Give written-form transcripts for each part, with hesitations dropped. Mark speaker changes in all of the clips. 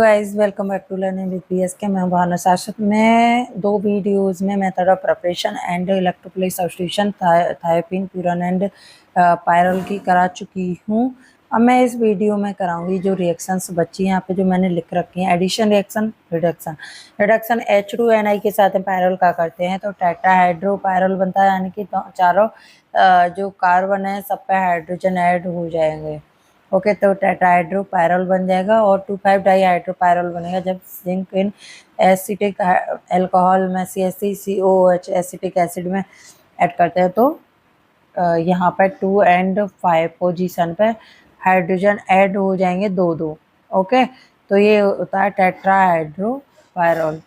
Speaker 1: Guys welcome back to learning with PSK. मैं भावना शाश्वत। मैं दो वीडियोस में method of preparation and electrophilic substitution thiophene furan and pyrrole की करा चुकी हूँ। अब मैं इस वीडियो में कराऊंगी जो रिएक्शंस बची हैं यहाँ पे जो मैंने लिख रखी हैं। Addition, reaction, reduction. Reduction H2NI के साथ पायरल का करते हैं तो टेट्राहाइड्रो पायरल बनता है, यानी कि चारों जो कार्बन है सब पे हाइड्रोजन ऐड हो जाएंगे। ओके, तो टेट्राहाइड्रो पायरल बन जाएगा और 2,5 डाईहाइड्रो पायरल बनेगा जब जिंक इन एसिटिक अल्कोहल में CH3COOH एसिटिक एसिड में ऐड करते हैं तो यहाँ पर 2 और 5 पोजीशन पे हाइड्रोजन ऐड हो जाएंगे दो। ओके, तो ये होता है टेट्राहाइड्रो पायरल,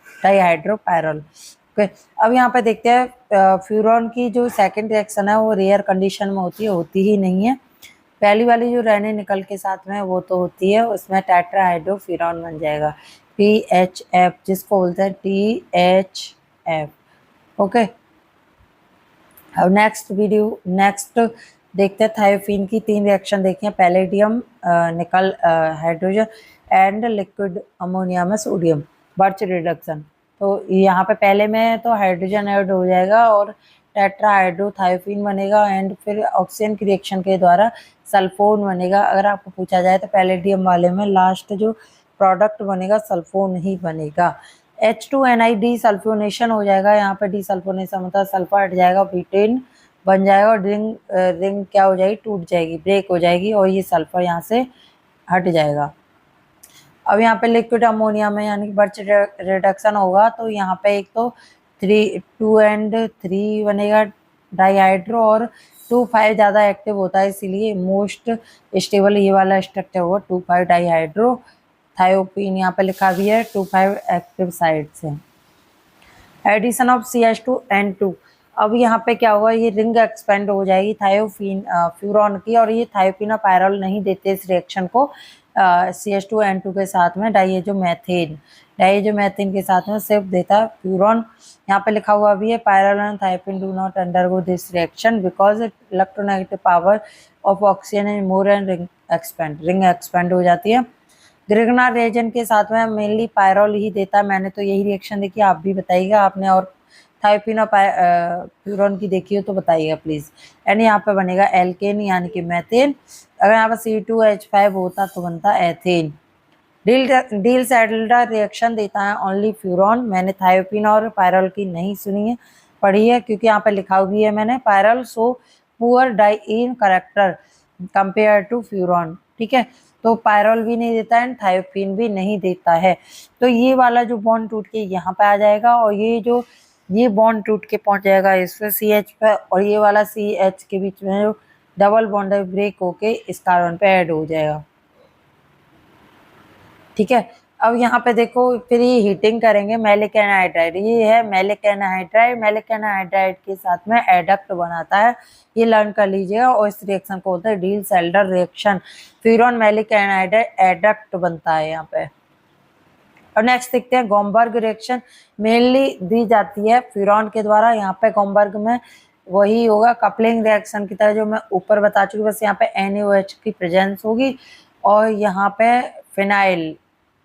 Speaker 1: डाईहाइड्रो पायरल। ओके, अब यहाँ पे देखते हैं फ्यूरॉन की जो सेकंड रिएक्शन है वो रेयर कंडीशन में होती ही नहीं है। पहली वाली जो रहने निकल के साथ में वो तो होती है, उसमें टेट्राहाइड्रोफ्यूरॉन बन जाएगा THF, जिसको बोलते हैं THF। ओके, अब नेक्स्ट देखते हैं थायोफीन की 3 रिएक्शन देखिए। पैलेडियम निकल हाइड्रोजन एंड लिक्विड अमोनिया में सोडियम बर्च रिडक्शन। तो यहाँ पे पहले में तो हाइड्रोजन ऐड हो जाएगा और टेट्राहाइड्रोथायोफीन बनेगा एंड फिर ऑक्सीजन की रिएक्शन के द्वारा सल्फोन बनेगा। अगर आपको पूछा जाए तो पैलेडियम वाले में लास्ट जो प्रोडक्ट बनेगा सल्फोन ही बनेगा। H2NI डीसल्फोनेशन हो जाएगा। यहाँ पे डीसल्फोनेशन मतलब सल्फर हट जाएगा, ब्यूटेन बन जाएगा और रिंग क्या हो जाएगी, टूट जाएगी, ब्रेक हो जाएगी और ये सल्फर यहाँ से हट जाएगा। अब यहाँ पे लिक्विड अमोनिया में यानी कि बर्च रिडक्शन होगा तो यहाँ पे एक तो 2 और 3 बनेगा डाईहाइड्रो और 2,5 ज़्यादा एक्टिव होता है, इसीलिए मोस्ट स्टेबल ये वाला स्ट्रक्चर होगा 2,5 डाईहाइड्रो थायोपीन। यहाँ पे लिखा भी है 2,5 एक्टिव साइड से। Addition of CH2N2। अब यहाँ पे क्या होगा, ये रिंग एक्सपेंड हो जाएगी थायोफीन फ्यूरॉन की और ये थायोपीन पायरल नहीं देते इस रिएक्शन को CH2N2 के साथ में डाइएजोमेथेन के साथ में सिर्फ देता फ्यूरॉन। यहाँ पे लिखा हुआ भी है pyrrole and thiophene do not undergo this reaction because electronegative power of oxygen is more and ring expand हो जाती है। ग्रिग्नार रिएजेंट के साथ में मेनली पायरल ही देता है। मैंने तो यही रिएक्शन देखी, आप भी बताइएगा आपने और थायोपीन और फ्यूरॉन की देखी हो तो बताइएगा प्लीज। एंड यहाँ पे बनेगा एल्केन यानी कि मैथेन। अगर यहाँ पर C2H5 होता तो बनता एथेन। डील सैडल्डा रिएक्शन देता है ओनली फ्यूरॉन। मैंने थायोपीन और पायरल की नहीं सुनी है, पढ़ी है, क्योंकि यहाँ पे लिखा हुआ है मैंने pyrrole so poor diene character compare to furan. ठीक है, तो पायरल भी नहीं देता है, थायोपीन भी नहीं देता है। तो ये वाला जो बॉन्ड टूट के यहाँ पे आ जाएगा और ये बॉन्ड टूट के पहुंच जाएगा इस पे CH पे और ये वाला CH के बीच में जो डबल बॉन्ड है ब्रेक होके इस कार्बन पे ऐड हो जाएगा। ठीक है, अब यहाँ पे देखो फिर ये हीटिंग करेंगे मैलिक एनहाइड्राइड। ये है मैलिक एनहाइड्राइड के साथ में एडक्ट बनाता है, ये लर्न कर लीजिएगा। और इस रिएक्शन को होता है Diels Alder reaction. Furan maleic anhydride adduct बनता है यहाँ पे। और नेक्स्ट देखते हैं गोमबर्ग रिएक्शन। मेनली दी जाती है फ्यूरॉन के द्वारा। यहाँ पे गोमबर्ग में वही होगा कपलिंग रिएक्शन की तरह जो मैं ऊपर बता चुकी, बस यहाँ पे NaOH की प्रेजेंस होगी और यहाँ पे फिनाइल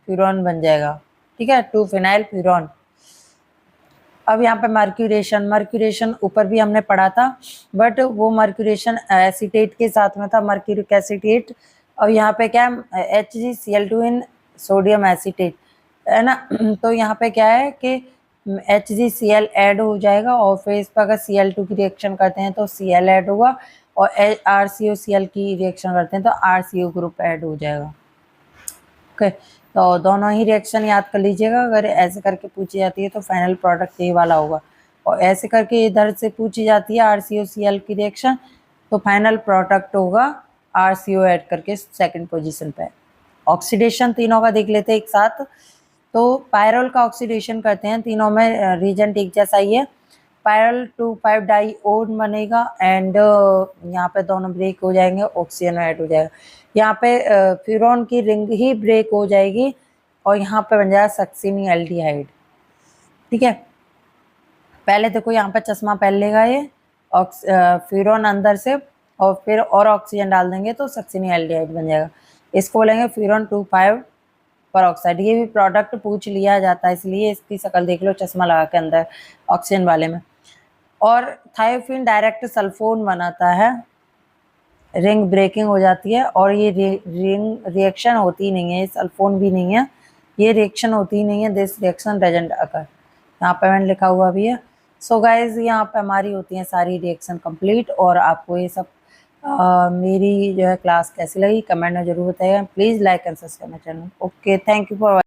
Speaker 1: फ्यूरॉन बन जाएगा। ठीक है, 2 फिनाइल फ्यूरॉन। अब यहाँ पे मर्क्यूरेशन ऊपर भी हमने पढ़ा था, बट वो मर्क्यूरेशन एसीटेट के साथ में था, मर्क्यूरिक एसीटेट। और यहाँ पे क्या है HgCl2 इन सोडियम एसीटेट है ना। तो यहाँ पे क्या है कि HgCl ऐड हो जाएगा और फिर इस पर अगर Cl2 की रिएक्शन करते हैं तो Cl ऐड होगा और RCOCl की रिएक्शन करते हैं तो RCO ग्रुप ऐड हो जाएगा। ओके, तो दोनों ही रिएक्शन याद कर लीजिएगा। अगर ऐसे करके पूछी जाती है तो फाइनल प्रोडक्ट ये वाला होगा और ऐसे करके इधर से पूछी जाती है RCOCl की रिएक्शन तो फाइनल प्रोडक्ट होगा RCO ऐड करके सेकंड पोजीशन पे। ऑक्सीडेशन तीनों का देख लेते हैं एक साथ। तो पायरल का ऑक्सीडेशन करते हैं, तीनों में रीजन एक जैसा ही है। पायरल 2,5 डाईओन बनेगा एंड यहाँ पे दोनों ब्रेक हो जाएंगे, ऑक्सीजन ऐड हो जाएगा। यहाँ पे फ्यूरॉन की रिंग ही ब्रेक हो जाएगी और यहाँ पे बन जाएगा सक्सिनी एल्डिहाइड। ठीक है, पहले देखो यहाँ पे चश्मा पहन लेगा ये फ्यूरॉन अंदर से और फिर और ऑक्सीजन डाल देंगे तो सक्सिनी एल्डिहाइड बन जाएगा। इसको बोलेंगे फ्यूरॉन 2,5 परऑक्साइड। ये भी प्रोडक्ट पूछ लिया जाता है, इसलिए इसकी शक्ल देख लो चश्मा लगा के अंदर ऑक्सीजन वाले में। और थायोफिन डायरेक्ट सल्फोन बनाता है, रिंग ब्रेकिंग हो जाती है, और ये रिंग रिएक्शन होती नहीं है, सल्फोन भी नहीं है, ये रिएक्शन होती नहीं है, दिस रिएक्शन डजंट अकर। यहाँ पे मैंने लिखा हुआ भी है। सो गाइज यहाँ पे हमारी होती हैं सारी रिएक्शन कंप्लीट। और आपको ये सब मेरी जो है क्लास कैसी लगी कमेंट में जरूर बताइएगा। Please like and subscribe my channel. Okay, thank you for